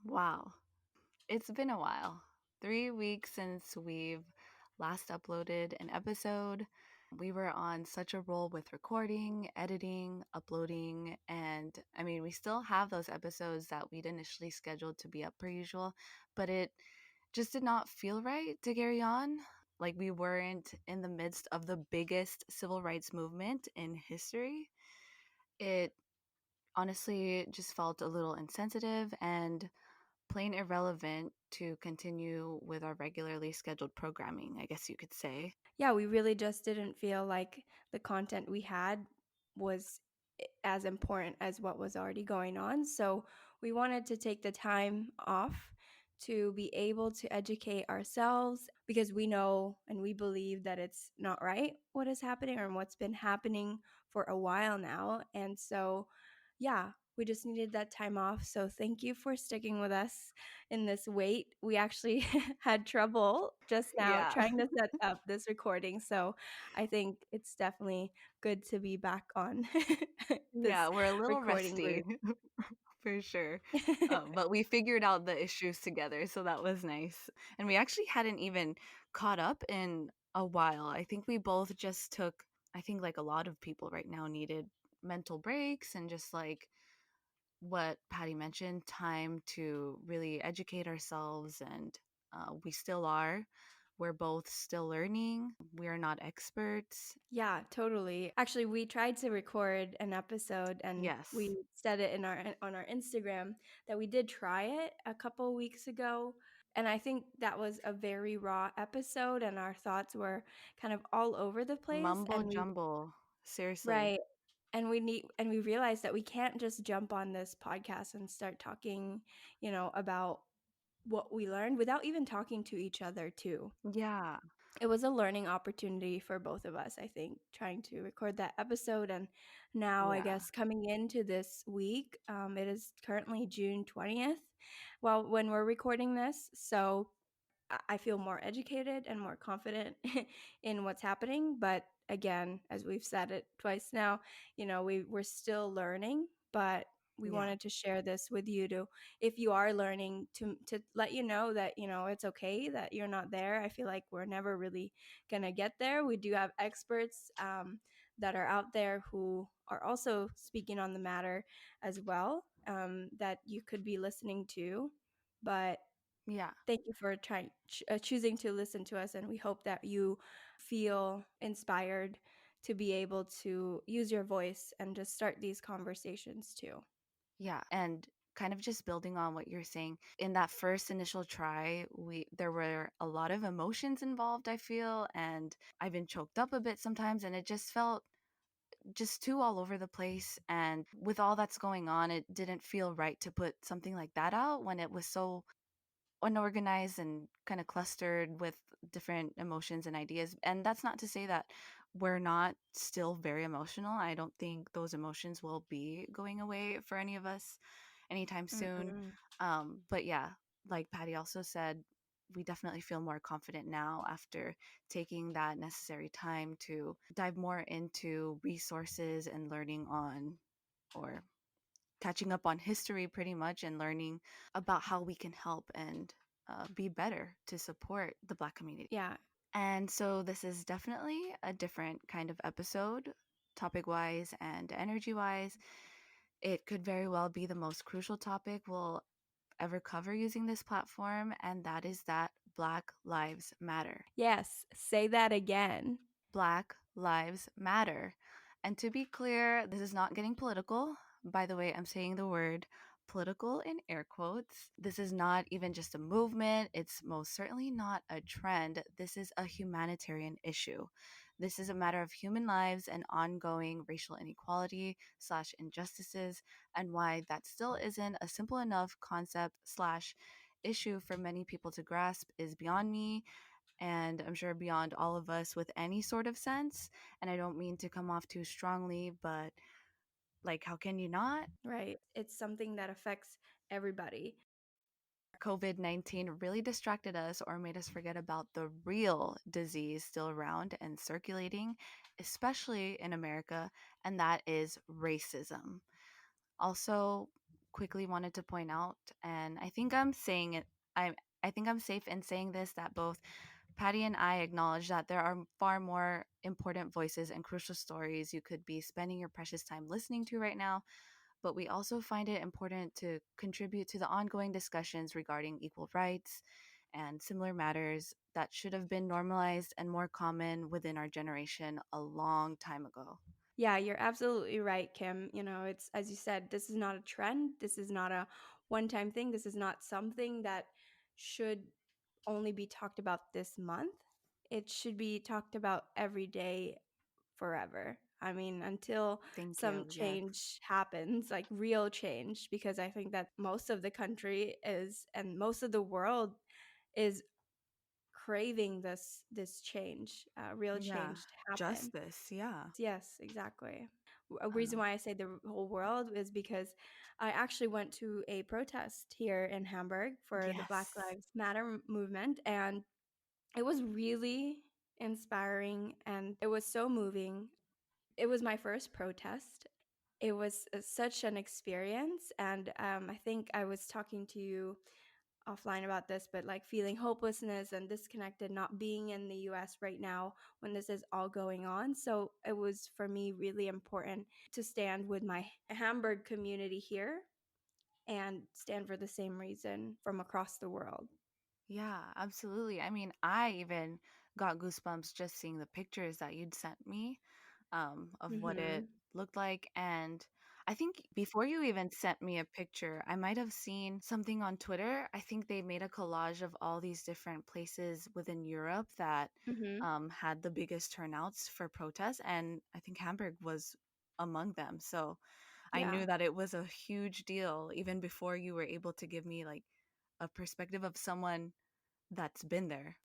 Wow. It's been a while. 3 weeks since we've last uploaded an episode. We were on such a roll with recording, editing, uploading, and I mean, we still have those episodes that we'd initially scheduled to be up per usual, but it just did not feel right to carry on. Like we weren't in the midst of the biggest civil rights movement in history. It honestly just felt a little insensitive and plain irrelevant to continue with our regularly scheduled programming, I guess you could say. Yeah, we really just didn't feel like the content we had was as important as what was already going on. So we wanted to take the time off to be able to educate ourselves because we know and we believe that it's not right what is happening or what's been happening for a while now. And so, yeah, we just needed that time off. So thank you for sticking with us in this wait. We actually had trouble just now Yeah. trying to set up this recording. So I think it's definitely good to be back on Yeah, this we're a little recording rusty group. for sure. But we figured out the issues together, so that was nice. And we actually hadn't even caught up in a while. I think we both just took, I think like a lot of people right now needed mental breaks and just like what Patty mentioned, time to really educate ourselves. And we still are. We're both still learning. We're not experts. Yeah, totally. Actually, we tried to record an episode and Yes. we said it in our on our Instagram that we did try it a couple weeks ago. And I think that was a very raw episode and our thoughts were kind of all over the place Mumble and we jumble. Seriously. right. And we realized that we can't just jump on this podcast and start talking, about what we learned without even talking to each other too. Yeah. It was a learning opportunity for both of us, I think, trying to record that episode. And now, I Yeah. guess, coming into this week, it is currently June 20th. Well, when we're recording this. So I feel more educated and more confident in what's happening. But again, as we've said it twice now, we're still learning, but we Yeah. wanted to share this with you to, if you are learning, to let you know that, it's okay that you're not there. I feel like we're never really going to get there. We do have experts that are out there who are also speaking on the matter as well, that you could be listening to. But Yeah. thank you for choosing to listen to us, and we hope that you feel inspired to be able to use your voice and just start these conversations too. Yeah. And kind of just building on what you're saying, in that first initial try, there were a lot of emotions involved, I feel, and I've been choked up a bit sometimes, and it just felt just too all over the place. And with all that's going on, it didn't feel right to put something like that out when it was so unorganized and kind of clustered with different emotions and ideas. And that's not to say that we're not still very emotional. I don't think those emotions will be going away for any of us anytime soon. Mm-mm. But yeah, like Patty also said, we definitely feel more confident now after taking that necessary time to dive more into resources and learning on, or catching up on history pretty much, and learning about how we can help and be better to support the Black community. Yeah. And so this is definitely a different kind of episode, topic wise and energy wise. It could very well be the most crucial topic we'll ever cover using this platform, and that is that Black Lives Matter. Yes. Say that again. Black Lives Matter. And to be clear, this is not getting political. By the way, I'm saying the word political in air quotes. This is not even just a movement. It's most certainly not a trend. This is a humanitarian issue. This is a matter of human lives and ongoing racial inequality slash injustices, and why that still isn't a simple enough concept slash issue for many people to grasp is beyond me, and I'm sure beyond all of us with any sort of sense. And I don't mean to come off too strongly, but like, how can you not? Right. It's something that affects everybody. COVID-19 really distracted us or made us forget about the real disease still around and circulating, especially in America, and that is racism. Also, quickly wanted to point out, and I think I'm saying it. I think I'm safe in saying this, that both Patty and I acknowledge that there are far more important voices and crucial stories you could be spending your precious time listening to right now, but we also find it important to contribute to the ongoing discussions regarding equal rights and similar matters that should have been normalized and more common within our generation a long time ago. Yeah, you're absolutely right, Kim. You know, it's as you said, this is not a trend. This is not a one time thing. This is not something that should only be talked about this month. It should be talked about every day forever. I mean, until Thank some you. Yes. change happens, like real change, because I think that most of the country is and most of the world is craving this change, real Yeah. change to happen. Justice. Yeah. Yes, exactly. A I reason know. why I say the whole world is because I actually went to a protest here in Hamburg for the Black Yes. Lives Matter movement, and it was really inspiring and it was so moving. It was my first protest. It was such an experience, and I think I was talking to you offline about this, but like feeling hopelessness and disconnected, not being in the US right now when this is all going on. So it was for me really important to stand with my Hamburg community here and stand for the same reason from across the world. Yeah, absolutely. I mean, I even got goosebumps just seeing the pictures that you'd sent me, of what it Mm-hmm. looked like. And I think before you even sent me a picture, I might have seen something on Twitter. I think they made a collage of all these different places within Europe that Mm-hmm. had the biggest turnouts for protests. And I think Hamburg was among them. So I Yeah, knew that it was a huge deal even before you were able to give me like a perspective of someone that's been there.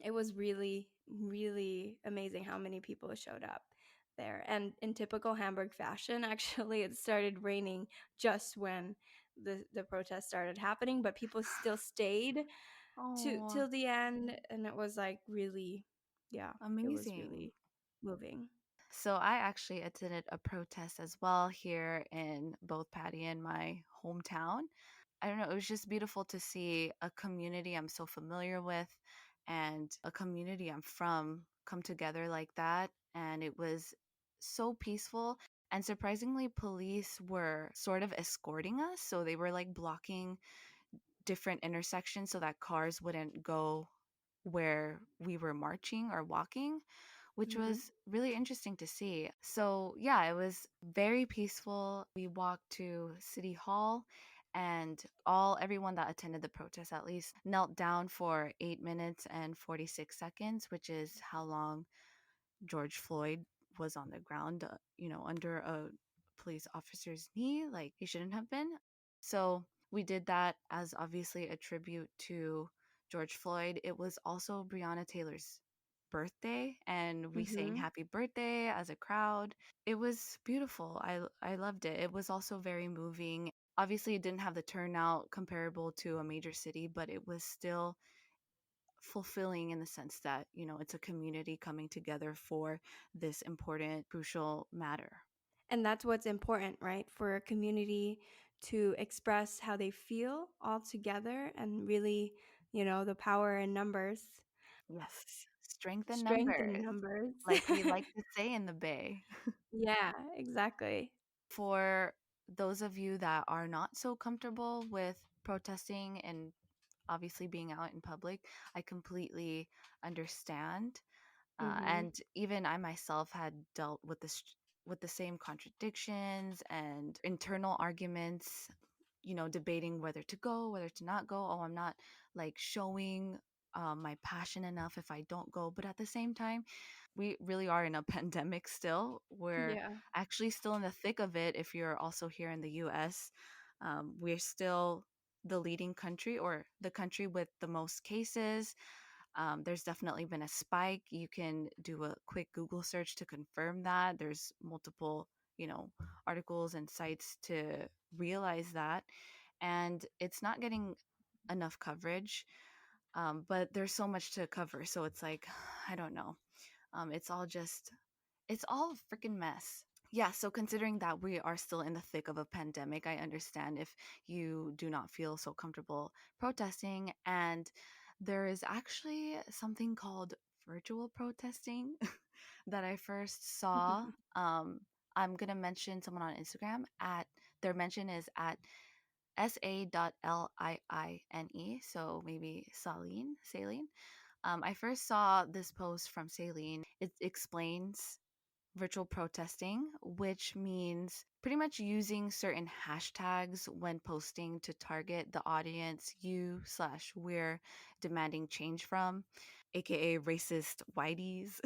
it was really, really amazing how many people showed up there. And in typical Hamburg fashion, actually, it started raining just when the protest started happening, but people still stayed to Oh, till the end, and it was like really, yeah, it was amazing. really moving. So I actually attended a protest as well here in both Patty and my hometown. I don't know, it was just beautiful to see a community I'm so familiar with and a community I'm from come together like that. And it was so peaceful. And surprisingly, police were sort of escorting us. So they were like blocking different intersections so that cars wouldn't go where we were marching or walking, which Hmm. was really interesting to see. So, yeah, it was very peaceful. We walked to City Hall, and everyone that attended the protest at least knelt down for 8 minutes and 46 seconds, which is how long George Floyd was on the ground, under a police officer's knee, like he shouldn't have been. So we did that as obviously a tribute to George Floyd. It was also Breonna Taylor's birthday, and we sang Hmm. happy birthday as a crowd. It was beautiful. I loved it. It was also very moving. Obviously, it didn't have the turnout comparable to a major city, but it was still fulfilling in the sense that, it's a community coming together for this important, crucial matter. And that's what's important, right? For a community to express how they feel all together and really, the power in numbers, Yes. Strength in strength in numbers, numbers. like we like to say in the Bay. Yeah, exactly. For those of you that are not so comfortable with protesting and obviously being out in public, I completely understand. Hmm. And even I myself had dealt with this with the same contradictions and internal arguments, debating whether to go, whether to not go. Oh, I'm not like showing my passion enough if I don't go. But at the same time, we really are in a pandemic still. We're Yeah. actually still in the thick of it. If you're also here in the US, we're still the leading country or the country with the most cases. There's definitely been a spike. You can do a quick Google search to confirm that. There's multiple, articles and sites to realize that. And it's not getting enough coverage, but there's so much to cover. So it's like, I don't know. It's all a freaking mess. Yeah, so considering that we are still in the thick of a pandemic, I understand if you do not feel so comfortable protesting. And there is actually something called virtual protesting that I first saw. I'm going to mention someone on Instagram at their mention is at sa.liine. So maybe Saline. I first saw this post from Saline. It explains virtual protesting, which means pretty much using certain hashtags when posting to target the audience you slash we're demanding change from, aka racist whiteys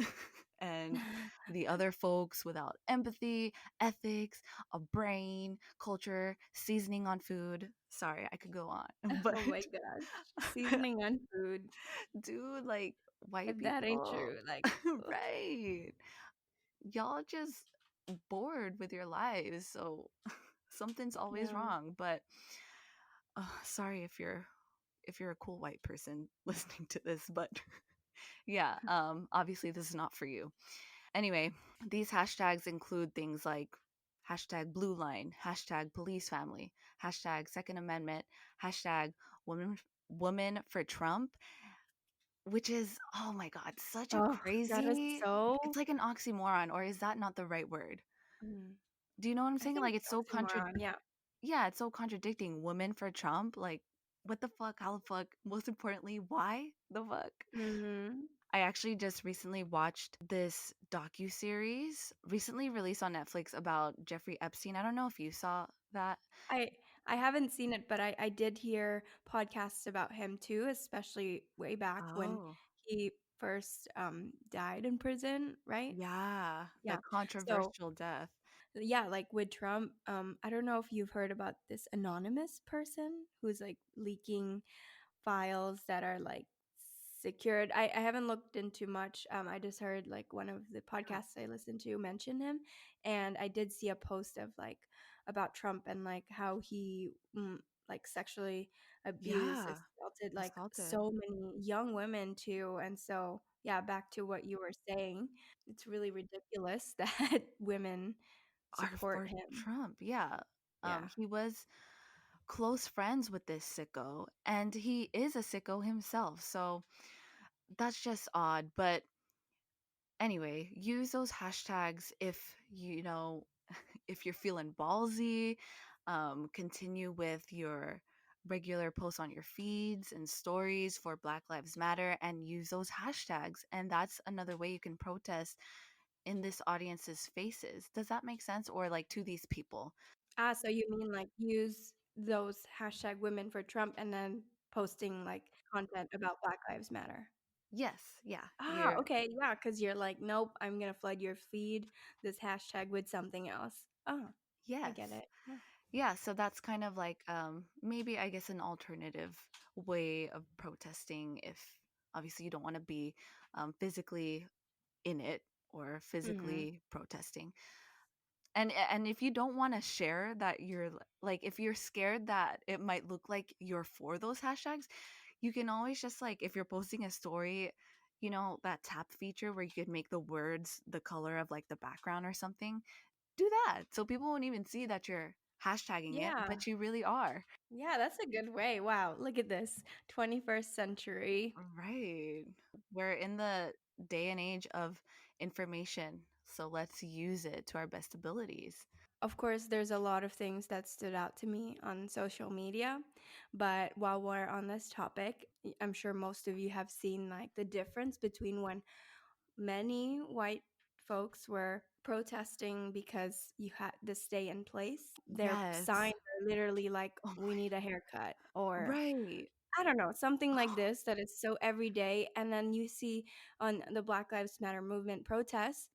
and the other folks without empathy, ethics, a brain, culture, seasoning on food. Sorry, I could go on, but Oh my gosh. Seasoning on food. dude, like white If that ain't people, true, like, ugh, right? Y'all just bored with your lives, so something's always yeah. wrong. But sorry if you're a cool white person listening to this, but yeah, obviously this is not for you. Anyway, these hashtags include things like hashtag blue line, hashtag police family, hashtag second amendment, hashtag woman woman for Trump, which is, oh my god, such a Oh, that is crazy, it's so like an oxymoron, or is that not the right word? mm, Do you know what I'm I saying? think Like it's it's so oxymoron, yeah. yeah, it's so contradicting. Women for Trump, like what the fuck? How the fuck? Most importantly, why the fuck? Mhm. I actually just recently watched this docu series recently released on Netflix about Jeffrey Epstein. I don't know if you saw that. I I haven't seen it, but I did hear podcasts about him too, especially way back when Oh, he first died in prison, right? yeah, the Yeah. So controversial death. yeah, like with Trump, I don't know if you've heard about this anonymous person who's like leaking files that are like secured. I haven't looked into much. I just heard like one of the Yeah. podcasts I listened to mention him, and I did see a post of like about Trump and like how he like sexually abused, Yeah, assaulted like assaulted. so many young women too. And so yeah, back to what you were saying, it's really ridiculous that women Are support for him. Trump. Yeah. Yeah. He was close friends with this sicko, and he is a sicko himself. So that's just odd. But anyway, use those hashtags if you know if you're feeling ballsy. Continue with your regular posts on your feeds and stories for Black Lives Matter and use those hashtags. And that's another way you can protest in this audience's faces. Does that make sense? Or like to these people? Ah, so you mean like use those hashtag women for Trump and then posting like content about Black Lives Matter? Yes. Yeah. Ah, You're okay, yeah, because you're like, nope, I'm gonna flood your feed this hashtag with something else. Oh, I yes. get it. Yeah. Yeah, so that's kind of like maybe I guess an alternative way of protesting if obviously you don't want to be physically in it or Hmm. physically protesting. And if you don't want to share that you're like if you're scared that it might look like you're for those hashtags, you can always just like if you're posting a story, you know, that tap feature where you could make the words the color of like the background or something. Do that so people won't even see that you're hashtagging it, Yeah. but you really are. Yeah, that's a good way. Wow, look at this. 21st century. Right. We're in the day and age of information, so let's use it to our best abilities. Of course, there's a lot of things that stood out to me on social media, but while we're on this topic, I'm sure most of you have seen like the difference between when many white folks were protesting because you had to stay in place. Their Yes. signs are literally like, Oh we need a haircut, my, or right. I don't know, something like this that is so everyday. And then you see on the Black Lives Matter movement protests,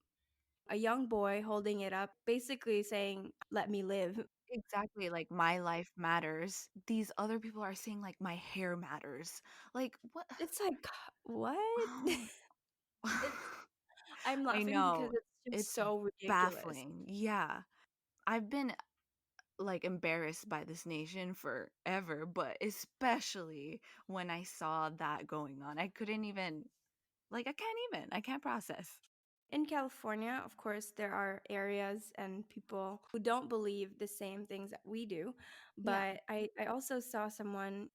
a young boy holding it up, basically saying, let me live. Exactly, like my life matters. These other people are saying like my hair matters. Like what? It's like, what? Oh. It's I'm I laughing because know. it's just It's so ridiculous. baffling. Yeah. I've been like embarrassed by this nation forever, but especially when I saw that going on. I couldn't even like I can't process. In California, of course, there are areas and people who don't believe the same things that we do. Yeah. But I also saw someone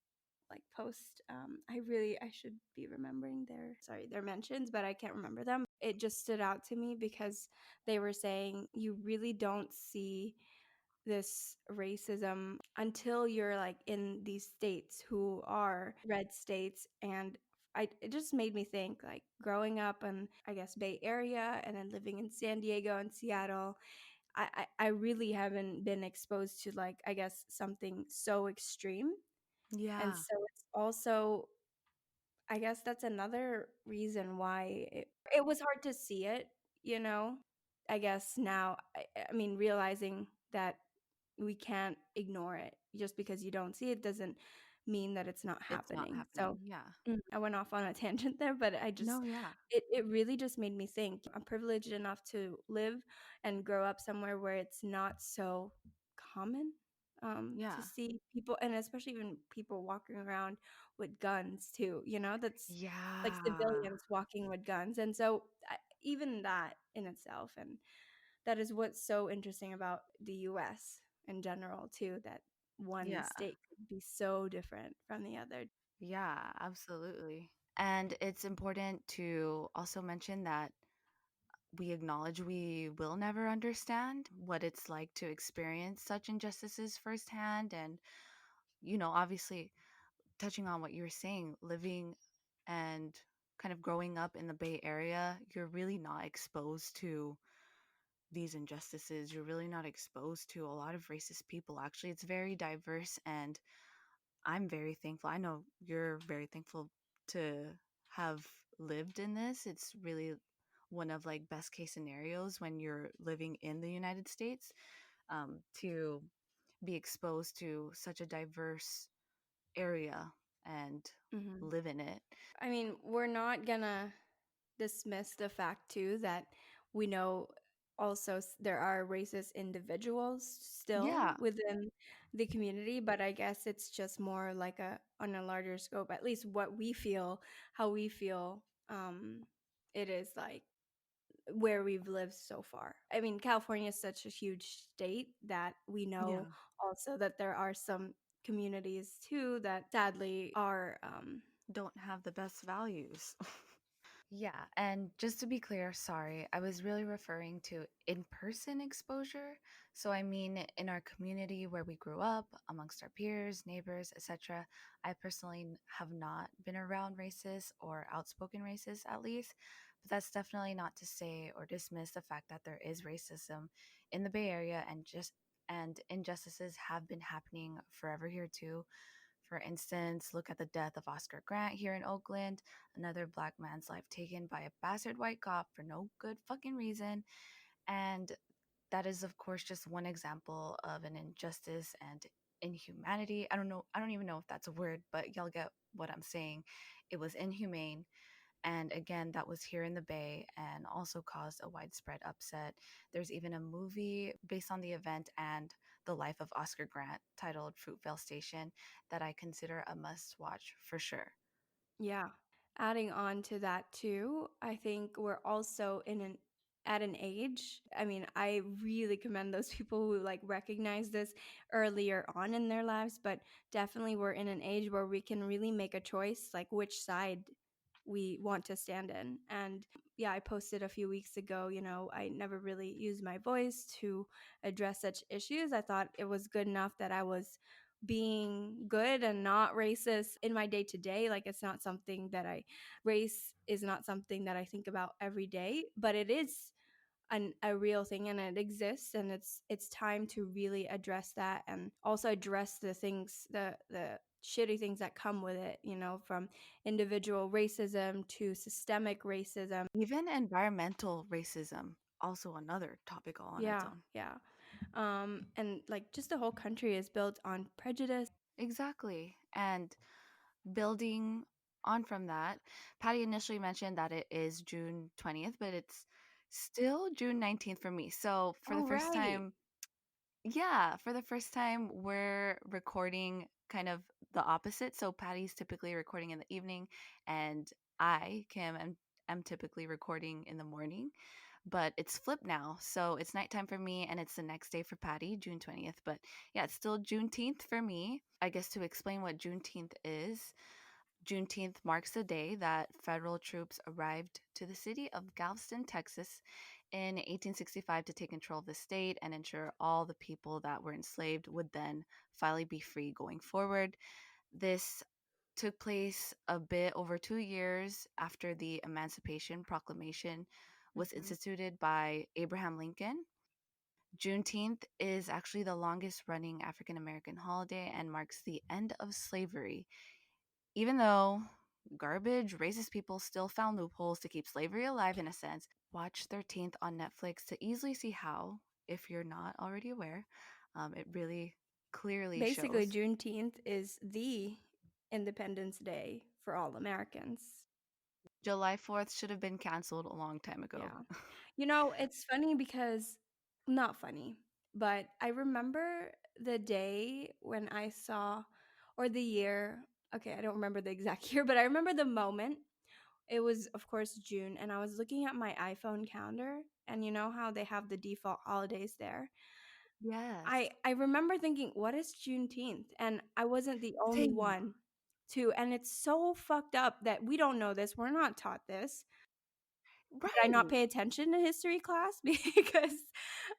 like post I should be remembering their mentions, but I can't remember them. It just stood out to me because they were saying you really don't see this racism until you're like in these states who are red states. And it just made me think, like, growing up in, I guess, Bay Area and then living in San Diego and Seattle, I really haven't been exposed to, like, I guess, something so extreme. And Yeah. so it's also, I guess that's another reason why it was hard to see it, you know? I guess now, I mean, realizing that we can't ignore it. Just because you don't see it doesn't mean that it's not It's not happening. So, happening. Yeah. I went off on a tangent there, but No, yeah. it really just made me think. I'm privileged enough to live and grow up somewhere where it's not so common to Yeah. see people, and especially even people walking around with guns too. That's like Yeah. civilians walking with guns. And so even that in itself, and that is what's so interesting about the US in general too, that one Yeah. state could be so different from the other. Yeah, absolutely. And it's important to also mention that we acknowledge we will never understand what it's like to experience such injustices firsthand. And, obviously, touching on what you were saying, living and kind of growing up in the Bay Area, you're really not exposed to these injustices. You're really not exposed to a lot of racist people. Actually, it's very diverse, and I'm very thankful. I know you're very thankful to have lived in this. It's really one of like best case scenarios when you're living in the United States, to be exposed to such a diverse area and Mhm. live in it. I mean, we're not gonna dismiss the fact too that we know also there are racist individuals still Yeah, within the community, but I guess it's just more like a on a larger scope. At least what we feel, how we feel, it is like where we've lived so far. I mean, California is such a huge state that we know yeah. also that there are some communities too that sadly are Don't have the best values. Yeah, and just to be clear, sorry, I was really referring to in person exposure. So, I mean, in our community where we grew up, amongst our peers, neighbors, etc., I personally have not been around racists or outspoken racists, at least. But that's definitely not to say or dismiss the fact that there is racism in the Bay Area, and injustices have been happening forever here too. For instance, look at the death of Oscar Grant here in Oakland, another black man's life taken by a bastard white cop for no good fucking reason. And that is, of course, just one example of an injustice and inhumanity. I don't know, I don't even know if that's a word, but y'all get what I'm saying. It was inhumane. And again, that was here in the Bay and also caused a widespread upset. There's even a movie based on the event and the life of Oscar Grant titled Fruitvale Station that I consider a must watch for sure. yeah. Adding on to that too, I think we're also in an at an age. I mean, I really commend those people who like recognize this earlier on in their lives, but definitely we're in an age where we can really make a choice, like which side we want to stand in. And yeah, I posted a few weeks ago, I never really used my voice to address such issues. I thought it was good enough that I was being good and not racist in my day to day. Like, it's not something that race is not something that I think about every day, but it is a real thing, and it exists, and it's time to really address that, and also address the things, the shitty things that come with it, from individual racism to systemic racism. Even environmental racism, also another topic all on its Yeah, own. yeah. And like, just the whole country is built on prejudice. Exactly. And building on from that, Patty initially mentioned that it is June 20th, but it's still June 19th for me. So for the Oh, first right. time, yeah, for the first time, we're recording kind of the opposite. So Patty's typically recording in the evening, and I, Kim, am typically recording in the morning, but it's flipped now. So it's nighttime for me and it's the next day for Patty, June 20th. But yeah, it's still Juneteenth for me. I guess to explain what Juneteenth is, Juneteenth marks the day that federal troops arrived to the city of Galveston, Texas in 1865 to take control of the state and ensure all the people that were enslaved would then finally be free going forward. This took place a bit over 2 years after the Emancipation Proclamation was Mhm. instituted by Abraham Lincoln. Juneteenth is actually the longest running African American holiday and marks the end of slavery. Even though garbage, racist people still found loopholes to keep slavery alive in a sense, watch 13th on Netflix to easily see how, if you're not already aware. It really clearly Basically, shows. Juneteenth is the Independence Day for all Americans. July 4th should have been canceled a long time ago. Yeah. It's funny because not funny, but I remember the day when I saw, or the year, okay, I don't remember the exact year, but I remember the moment. It was, of course, June, and I was looking at my iPhone calendar, and you know how they have the default holidays there. I Yes. I remember thinking, what is Juneteenth? And I wasn't the only Same. one to, and it's so fucked up that we don't know this. We're not taught this. Did I not Right. pay attention to history class? Because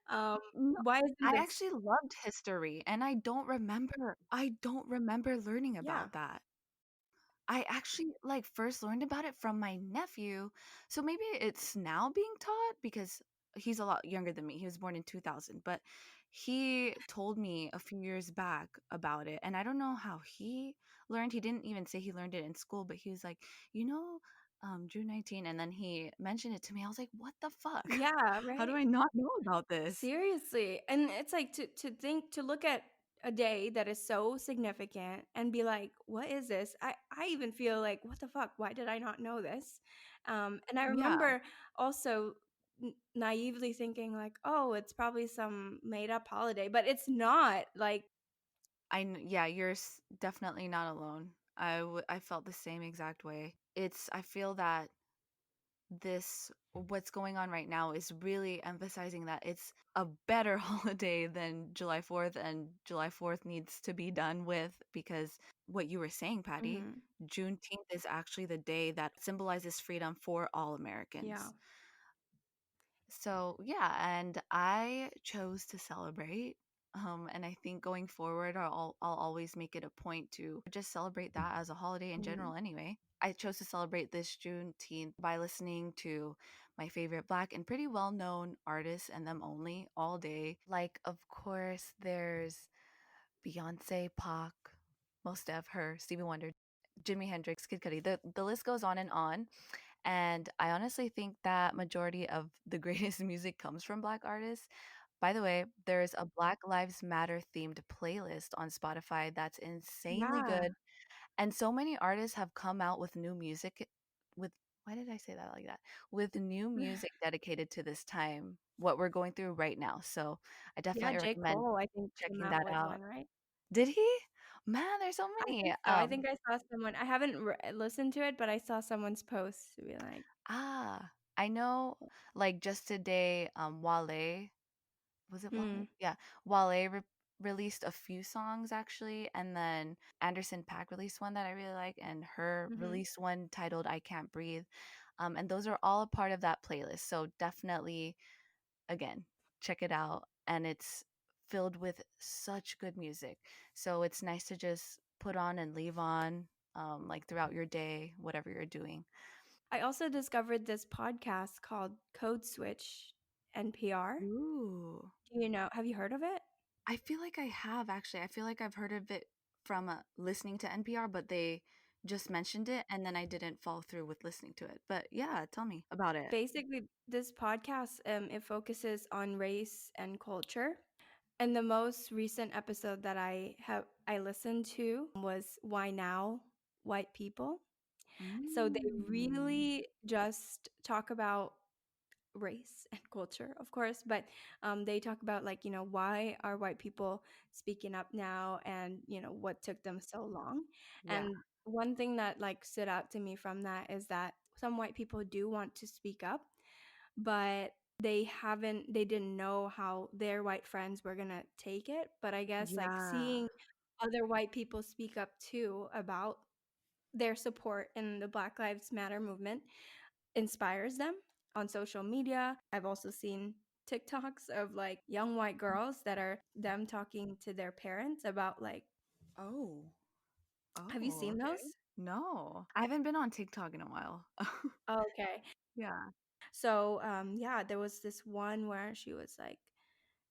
um, No, why isn't I this? actually loved history and I don't remember learning Yeah, about that. I actually like first learned about it from my nephew. So maybe it's now being taught because he's a lot younger than me. He was born in 2000, but he told me a few years back about it. And I don't know how he learned. He didn't even say he learned it in school, but he was like, June 19. And then he mentioned it to me. I was like, what the fuck? yeah, How do right. I not know about this? Seriously. And it's like to look at a day that is so significant and be like, what is this? I even feel like, what the fuck? Why did I not know this? And I Yeah. remember also naively thinking like, oh, it's probably some made up holiday, but it's not. Like, Yeah, you're definitely not alone. I felt the same exact way. I feel that what's going on right now is really emphasizing that it's a better holiday than July 4th, and July 4th needs to be done with because what you were saying, Patty, mhm, Juneteenth is actually the day that symbolizes freedom for all yeah. Americans. So yeah, and I chose to celebrate. And I think going forward, I'll always make it a point to just celebrate that as a holiday in Mhm. general anyway. I chose to celebrate this Juneteenth by listening to my favorite Black and pretty well known artists and them only all day. Like, of course, there's Beyonce, Pac, Most Def, her, Stevie Wonder, Jimi Hendrix, Kid Cudi. The list goes on and on. And I honestly think that majority of the greatest music comes from Black artists. By the way, there's a Black Lives Matter themed playlist on Spotify that's insanely Yeah. good. And so many artists have come out with new music with why did I say that like that? With new music dedicated to this time, what we're going through right now. So I Yeah, definitely J. recommend Cole, I think, came checking out that with out. one, right? Did he? Man, there's so I many. think so. I think I saw someone. I haven't listened to it, but I saw someone's post to be like, I know like just today, Wale was it Wale? hmm, Yeah, Wale released a few songs actually, and then Anderson Paak released one that I really like, and her hmm. released one titled "I Can't Breathe," and those are all a part of that playlist. So definitely, again, check it out, and it's filled with such good music. So it's nice to just put on and leave on, like throughout your day, whatever you're doing. I also discovered this podcast called Code Switch NPR. Ooh. Have you heard of it? I feel like I have actually. I feel like I've heard of it from listening to NPR, but they just mentioned it and then I didn't follow through with listening to it. But yeah, tell me about it. Basically, this podcast it focuses on race and culture. And the most recent episode that I listened to was Why Now White People. So they Mm. really just talk about race and culture, of course, but they talk about, like, why are white people speaking up now, and what took them so long. Yeah. And one thing that like stood out to me from that is that some white people do want to speak up, but they didn't know how their white friends were gonna take it. But I guess like Yeah. seeing other white people speak up too about their support in the Black Lives Matter movement inspires them on social media. I've also seen TikToks of like young white girls that are them talking to their parents about like, Oh. have you Oh, seen okay. those? No. I haven't been on TikTok in a while. Okay. Yeah. So, yeah, there was this one where she was like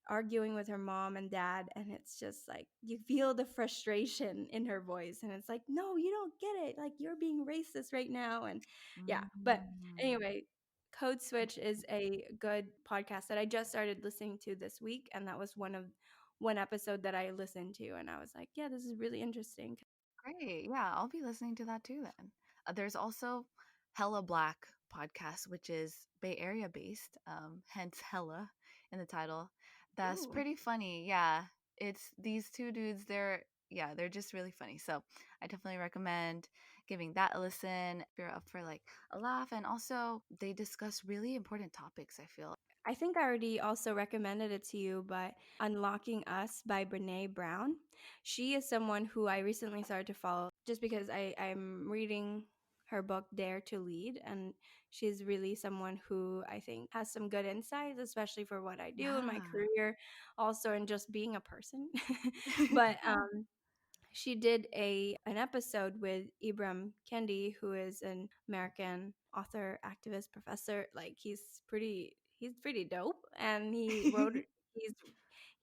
arguing with her mom and dad, and it's just like you feel the frustration in her voice, and it's like, no, you don't get it. Like, you're being racist right now. And yeah, but Mm. anyway, Code Switch is a good podcast that I just started listening to this week, and that was one episode that I listened to, and I was like, yeah, this is really interesting. Great. Yeah, I'll be listening to that too then. There's also Hella Black podcast, which is Bay Area based, hence Hella in the title. That's Ooh. pretty funny. Yeah, it's these two dudes. They're just really funny. So I definitely recommend giving that a listen if you're up for like a laugh. And also, they discuss really important topics, I feel. I think I already also recommended it to you, but Unlocking Us by Brene Brown. She is someone who I recently started to follow just because I'm reading her book Dare to Lead, and she's really someone who I think has some good insights, especially for what I do in my Yeah. career, also in just being a person. But Yeah. she did a an episode with Ibram Kendi, who is an American author, activist, professor. Like he's pretty dope, and he's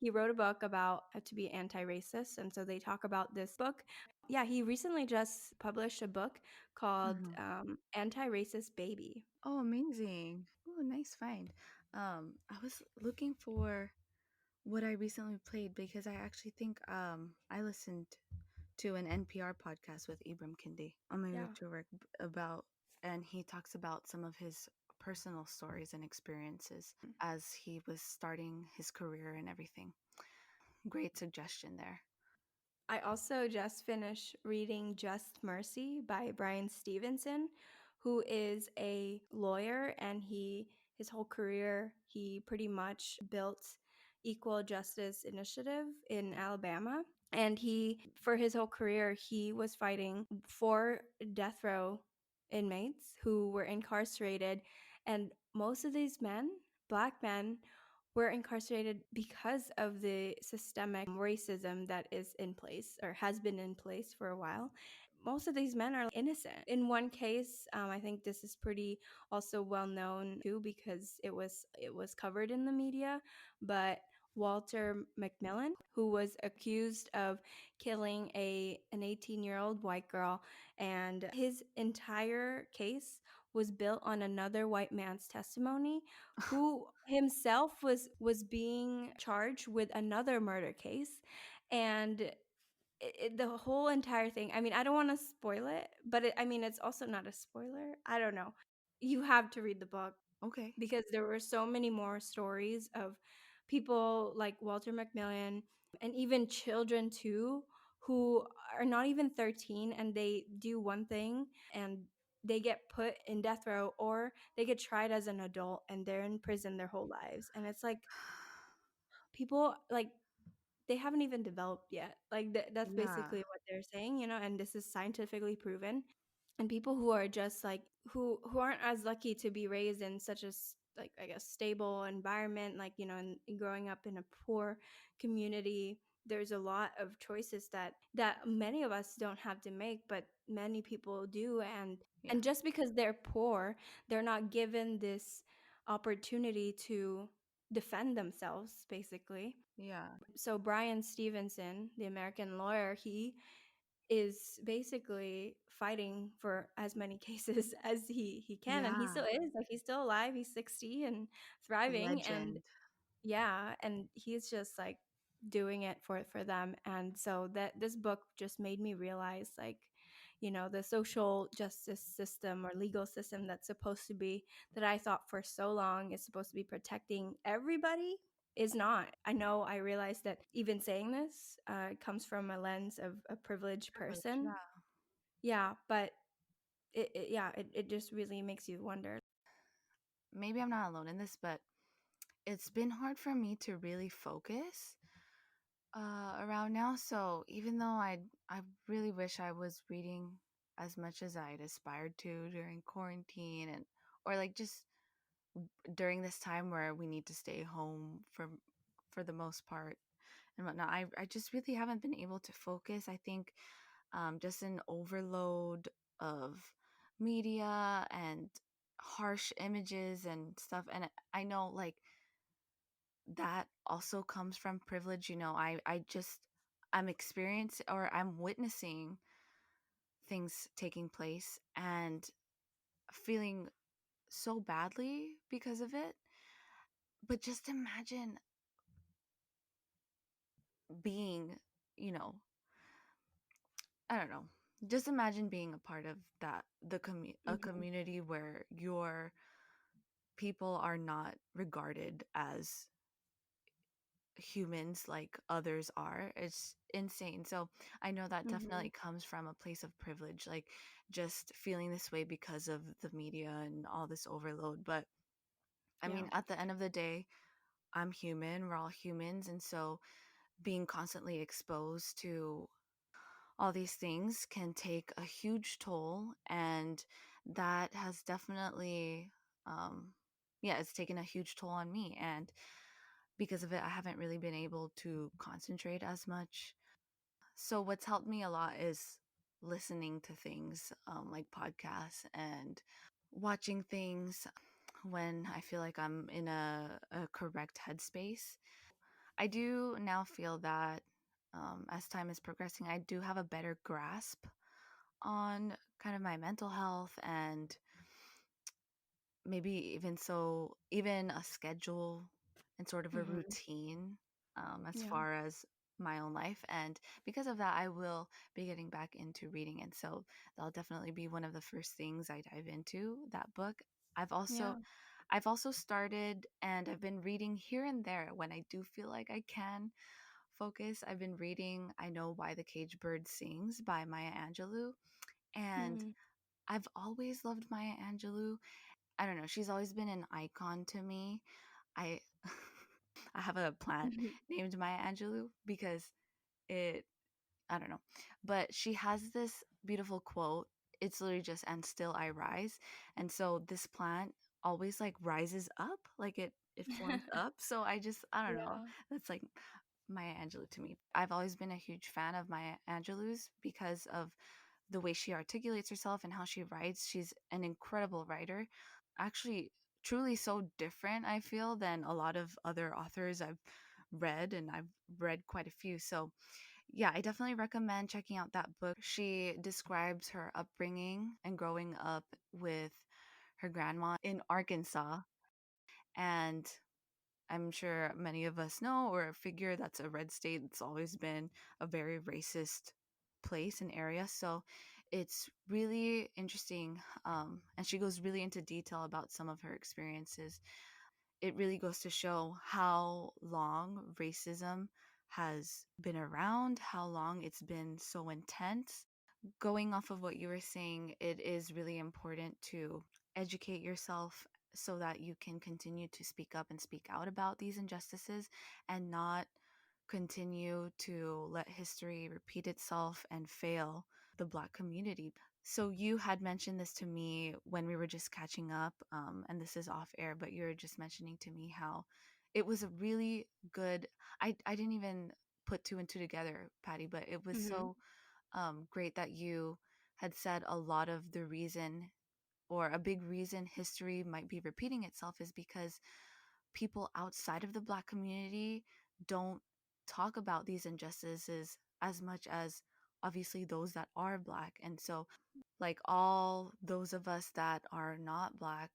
he wrote a book about how to be anti-racist, and so they talk about this book. Yeah, he recently just published a book called Mhm. Anti-Racist Baby. Oh, amazing. Oh, nice find. I was looking for what I recently played because I actually think I listened to an NPR podcast with Ibram Kendi on my way Yeah. to work about, and he talks about some of his personal stories and experiences as he was starting his career and everything. Great suggestion there. I also just finished reading Just Mercy by Brian Stevenson, who is a lawyer, and his whole career he pretty much built Equal Justice Initiative in Alabama. And he for his whole career he was fighting for death row inmates who were incarcerated, and most of these men, black men, were incarcerated because of the systemic racism that is in place or has been in place for a while. Most of these men are innocent. In one case, I think this is pretty also well known too because it was covered in the media. But Walter McMillan, who was accused of killing an 18-year-old white girl, and his entire case was built on another white man's testimony, who himself was being charged with another murder case. And the whole entire thing, I mean, I don't want to spoil it, but I mean, it's also not a spoiler. I don't know. You have to read the book Okay. because there were so many more stories of people like Walter McMillan and even children too who are not even 13 and they do one thing and they get put in death row or they get tried as an adult and they're in prison their whole lives. And it's like people like they haven't even developed yet. Like that's Yeah. basically what they're saying, and this is scientifically proven. And people who are just like who aren't as lucky to be raised in such a like I guess stable environment, like and growing up in a poor community, there's a lot of choices that many of us don't have to make, but many people do. and Yeah. and just because they're poor, they're not given this opportunity to defend themselves basically. Yeah. So Brian Stevenson, the American lawyer, he is basically fighting for as many cases as he can, and he Yeah. still is, like, he's still alive. He's 60 and thriving, and Legend. yeah, and he's just like doing it for them. And so that this book just made me realize, like, the social justice system or legal system that's supposed to be, that I thought for so long is supposed to be protecting everybody, is not. I realized that even saying this comes from a lens of a privileged Privilege. person. Yeah. Yeah, but it just really makes you wonder. Maybe I'm not alone in this, but it's been hard for me to really focus around now. So even though I really wish I was reading as much as I'd aspired to during quarantine, and or like just during this time where we need to stay home for the most part and whatnot, I just really haven't been able to focus. I think just an overload of media and harsh images and stuff, and I know like that also comes from privilege. I'm experiencing or I'm witnessing things taking place and feeling so badly because of it. But just imagine being, you know, I don't know. Just imagine being a part of that, a Hmm. community where your people are not regarded as humans like others are. It's insane. So I know that Hmm. definitely comes from a place of privilege, like just feeling this way because of the media and all this overload. But I Yeah. mean, at the end of the day, I'm human. We're all humans. And so being constantly exposed to all these things can take a huge toll. And that has definitely, um, yeah, it's taken a huge toll on me. And because of it, I haven't really been able to concentrate as much. So, what's helped me a lot is listening to things like podcasts and watching things when I feel like I'm in a correct headspace. I do now feel that as time is progressing, I do have a better grasp on kind of my mental health and maybe even a schedule and sort of a Hmm. routine as Yeah. far as my own life. And because of that, I will be getting back into reading. And so that'll definitely be one of the first things I dive into, that book. I've also Yeah. I've also started and I've been reading here and there when I do feel like I can focus. I've been reading I Know Why the Caged Bird Sings by Maya Angelou. And Hmm. I've always loved Maya Angelou. I don't know, she's always been an icon to me. I I have a plant named Maya Angelou because it I don't know. But she has this beautiful quote. It's literally just "and still I rise." And so this plant always like rises up, like it forms up. So I don't know. Yeah. That's like Maya Angelou to me. I've always been a huge fan of Maya Angelou's because of the way she articulates herself and how she writes. She's an incredible writer. Actually, truly so different, I feel, than a lot of other authors I've read, and I've read quite a few. So, yeah, I definitely recommend checking out that book. She describes her upbringing and growing up with her grandma in Arkansas. And I'm sure many of us know or figure that's a red state. It's always been a very racist place and area. So it's really interesting. And she goes really into detail about some of her experiences. It really goes to show how long racism has been around, how long it's been so intense. Going off of what you were saying, it is really important to educate yourself so that you can continue to speak up and speak out about these injustices and not continue to let history repeat itself and fail the Black community. So, you had mentioned this to me when we were just catching up, and this is off air, but you were just mentioning to me how it was a really good. I didn't even put two and two together, Patty, but it was Hmm. so great that you had said a lot of the reason or a big reason history might be repeating itself is because people outside of the Black community don't talk about these injustices as much as obviously those that are Black. And so, like all those of us that are not Black,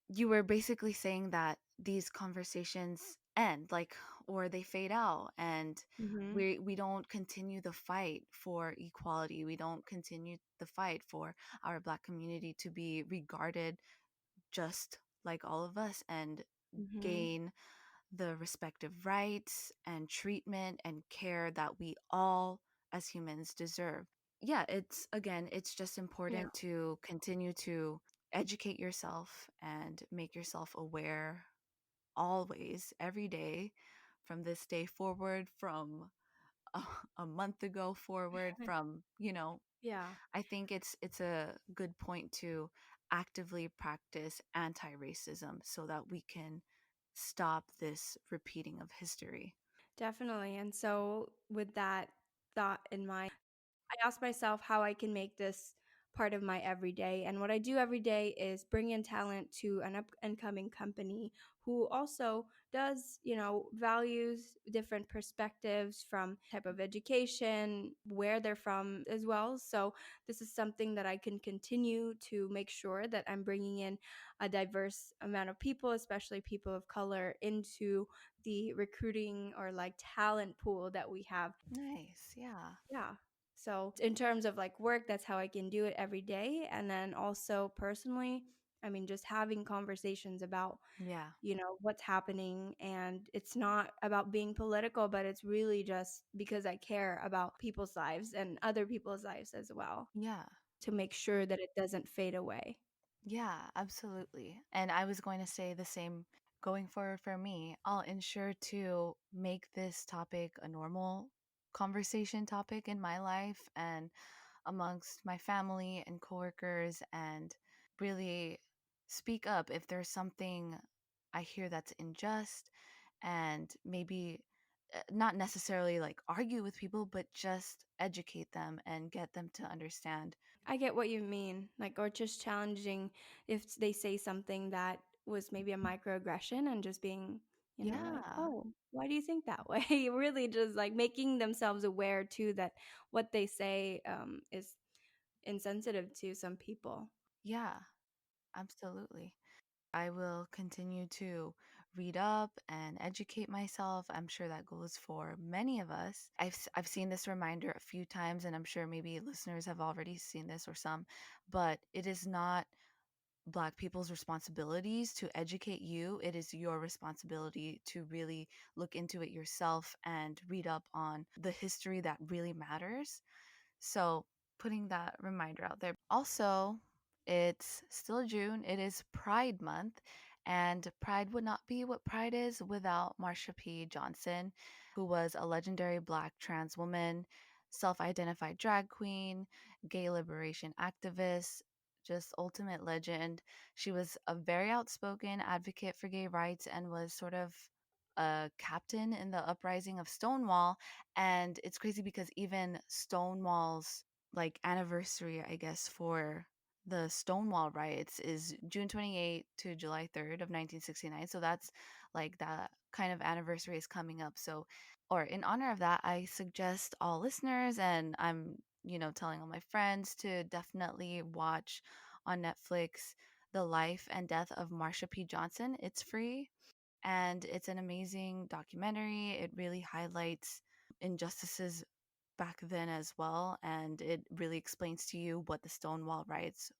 you were basically saying that these conversations end, like, or they fade out, and Hmm. we don't continue the fight for equality. We don't continue the fight for our Black community to be regarded just like all of us and Hmm. gain the respective rights and treatment and care that we all as humans deserve. yeah, it's again, it's just Yeah. important to continue to educate yourself and make yourself aware always, every day, from this day forward, from a, a month ago forward, from, Yeah. I think it's a good point to actively practice anti-racism so that we can stop this repeating of history. Definitely. And so, with that thought in mind, I ask myself how I can make this part of my everyday. And what I do every day is bring in talent to an up and coming company who also does, values different perspectives from type of education, where they're from as well. So this is something that I can continue to make sure that I'm bringing in a diverse amount of people, especially people of color, into the recruiting or like talent pool that we have. Nice. Yeah. Yeah. So, in terms of like work, that's how I can do it every day. And then also personally, I mean, just having conversations about, Yeah. what's happening. And it's not about being political, but it's really just because I care about people's lives and other people's lives as well Yeah. to make sure that it doesn't fade away. Yeah, absolutely. And I was going to say the same going forward for me. I'll ensure to make this topic a normal conversation topic in my life and amongst my family and coworkers, and really speak up if there's something I hear that's unjust, and maybe not necessarily like argue with people, but just educate them and get them to understand. I get what you mean, like, or just challenging if they say something that was maybe a microaggression and just being, like, Yeah. "Oh, why do you think that way?" Really just, like, making themselves aware too that what they say, is insensitive to some people. Yeah, absolutely. I will continue to read up and educate myself. I'm sure that goes for many of us. I've seen this reminder a few times, and I'm sure maybe listeners have already seen this or some, but it is not Black people's responsibilities to educate you. It is your responsibility to really look into it yourself and read up on the history that really matters. So, putting that reminder out there. Also, it's still June. It is Pride Month, and Pride would not be what Pride is without Marsha P. Johnson, who was a legendary Black trans woman, self identified drag queen, gay liberation activist, just ultimate legend. She was a very outspoken advocate for gay rights and was sort of a captain in the uprising of Stonewall. And it's crazy because even Stonewall's like anniversary, I guess, for the Stonewall riots is June 28th to July 3rd of 1969. So that's like that kind of anniversary is coming up. So, or in honor of that, I suggest all listeners, and I'm, telling all my friends to definitely watch on Netflix The Life and Death of Marsha P. Johnson. It's free and it's an amazing documentary. It really highlights injustices back then as well, and it really explains to you what the Stonewall riots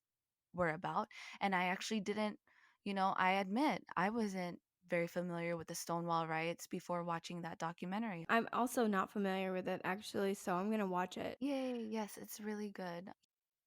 were about. And I actually didn't, I admit I wasn't very familiar with the Stonewall riots before watching that documentary. I'm also not familiar with it actually, so I'm gonna watch it. Yay, yes, it's really good.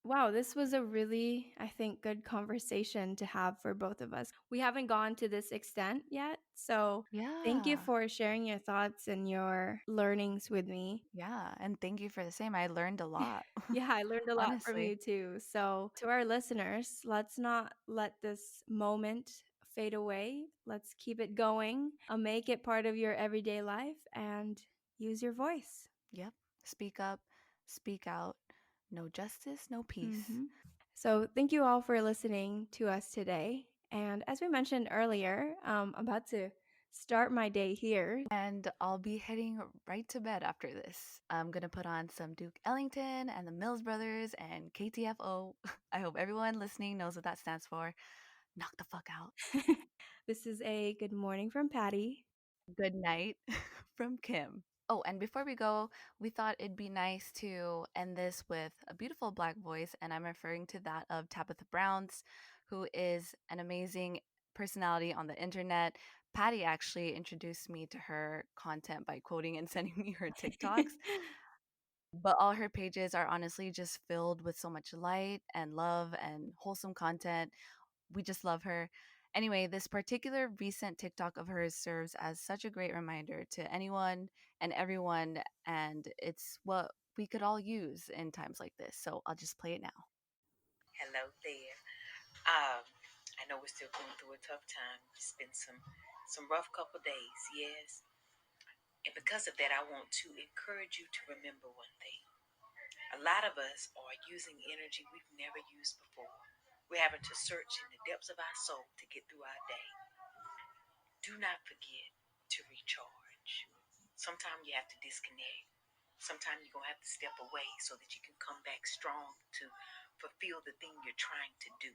Wow, this was a really, I think, good conversation to have for both of us. We haven't gone to this extent yet, so thank you Yeah. for sharing your thoughts and your learnings with me. Yeah, and thank you for the same. I learned a lot. Yeah, I learned a lot from Honestly. you too. So, to our listeners, let's not let this moment fade away. Let's keep it going. Make it part of your everyday life and use your voice. Yep. Speak up, speak out. No justice, no peace. Mhm. So, thank you all for listening to us today. And as we mentioned earlier, I'm about to start my day here. And I'll be heading right to bed after this. I'm gonna put on some Duke Ellington and the Mills Brothers and KTFO. I hope everyone listening knows what that stands for. Knock the fuck out. This is a good morning from Patty. Good night from Kim. Oh, and before we go, we thought it'd be nice to end this with a beautiful Black voice, and I'm referring to that of Tabitha Brown's, who is an amazing personality on the internet. Patty actually introduced me to her content by quoting and sending me her TikToks. But all her pages are honestly just filled with so much light and love and wholesome content. We just love her. Anyway, this particular recent TikTok of hers serves as such a great reminder to anyone and everyone, and it's what we could all use in times like this. So I'll just play it now. Hello there. I know we're still going through a tough time. It's been some rough couple days, yes. And because of that, I want to encourage you to remember one thing. A lot of us are using energy we've never used before. We're having to search in the depths of our soul to get through our day. Do not forget to recharge. Sometimes you have to disconnect. Sometimes you're going to have to step away so that you can come back strong to fulfill the thing you're trying to do.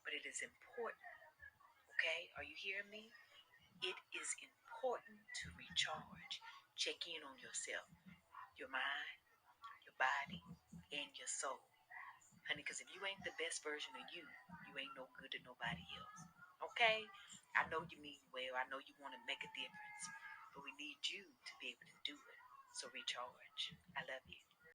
But it is important, okay? Are you hearing me? It is important to recharge. Check in on yourself, your mind, your body, and your soul. Honey, because if you ain't the best version of you, you ain't no good to nobody else. Okay? I know you mean well. I know you want to make a difference. But we need you to be able to do it. So recharge. I love you.